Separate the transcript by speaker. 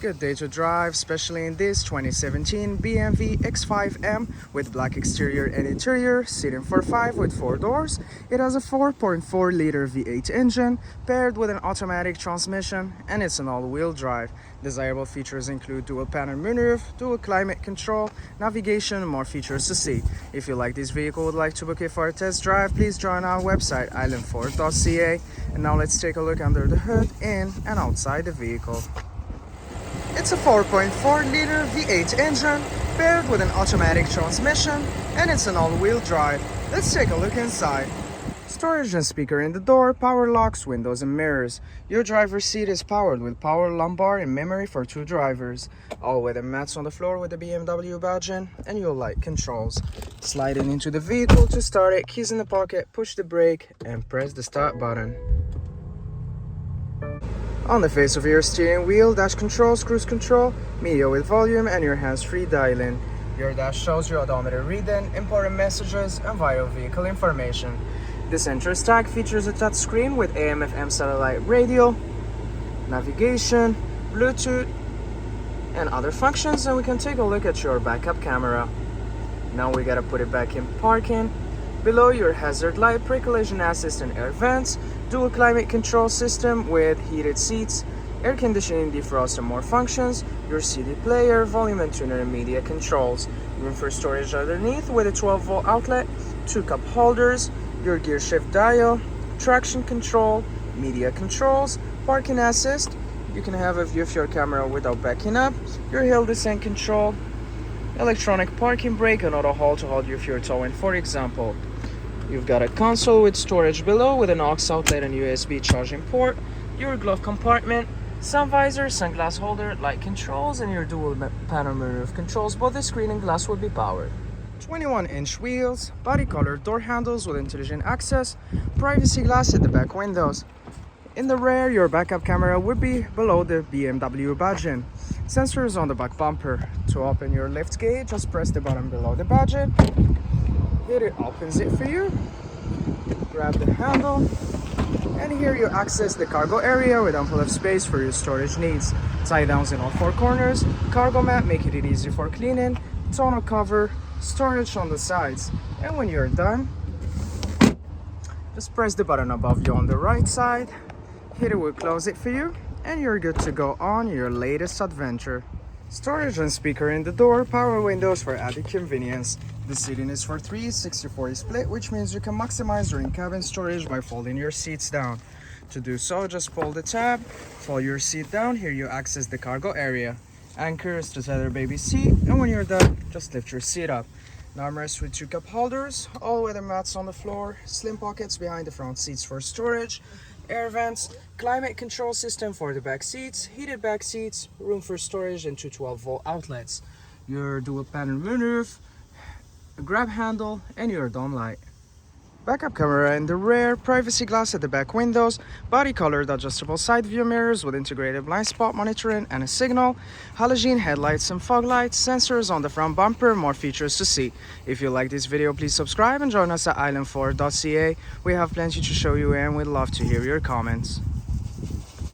Speaker 1: Good day to drive, especially in this 2017 BMW X5M with black exterior and interior, seating for 5 with 4 doors. It has a 4.4-liter V8 engine paired with an automatic transmission, and it's an all-wheel drive. Desirable features include dual panel moonroof, dual climate control, navigation, and more features to see. If you like this vehicle and would like to book it for a test drive, please join our website islandford.ca. And now let's take a look under the hood, in and outside the vehicle. It's a 4.4-liter V8 engine paired with an automatic transmission, and it's an all-wheel drive. Let's take a look inside. Storage and speaker in the door, power locks, windows and mirrors. Your driver's seat is powered with power lumbar and memory for 2 drivers. All-weather mats on the floor with the BMW badge in, and your light controls. Sliding into the vehicle to start it, keys in the pocket, push the brake and press the start button. On the face of your steering wheel, dash controls, cruise control, media with volume, and your hands-free dialing. Your dash shows your odometer reading, important messages, and vital vehicle information. This entrance tag features a touch screen with AM/FM satellite radio, navigation, Bluetooth, and other functions, and we can take a look at your backup camera. Now we gotta put it back in parking. Below, your hazard light, pre-collision assist and air vents, dual climate control system with heated seats, air conditioning, defrost, and more functions, your CD player, volume and tuner and media controls, room for storage underneath with a 12-volt outlet, 2 cup holders, your gear shift dial, traction control, media controls, parking assist, you can have a view of your camera without backing up, your hill descent control, electronic parking brake and auto hold to hold you if you're towing, for example. You've got a console with storage below with an aux outlet and USB charging port, your glove compartment, sun visor, sunglass holder, light controls, and your dual panel moonroof controls. Both the screen and glass will be powered. 21-inch wheels, body colored door handles with intelligent access, privacy glass at the back windows. In the rear, your backup camera would be below the BMW badge in. Sensors on the back bumper. To open your lift gate, just press the button below the badge in. It opens it for you. Grab the handle, and here you access the cargo area with ample of space for your storage needs. Tie downs in all 4 corners, cargo mat making it easy for cleaning, tonneau cover, storage on the sides. And when you're done, just press the button above you on the right side. It will close it for you, and you're good to go on your latest adventure. Storage and speaker in the door, power windows for added convenience. The seating is for 3, 60/40 split, which means you can maximize your in-cabin storage by folding your seats down. To do so, just pull the tab, fold your seat down. Here you access the cargo area. Anchors to tether baby seat, and when you're done, just lift your seat up. An armrest with 2 cup holders, all-weather mats on the floor, slim pockets behind the front seats for storage, air vents, climate control system for the back seats, heated back seats, room for storage, and 2 12-volt outlets. Your dual panel moonroof, a grab handle, and your dome light. Backup camera in the rear, privacy glass at the back windows, body colored adjustable side view mirrors with integrated blind spot monitoring and a signal, halogen headlights and fog lights, sensors on the front bumper, more features to see. If you like this video, please subscribe and join us at islandford.ca. We have plenty to show you and we'd love to hear your comments.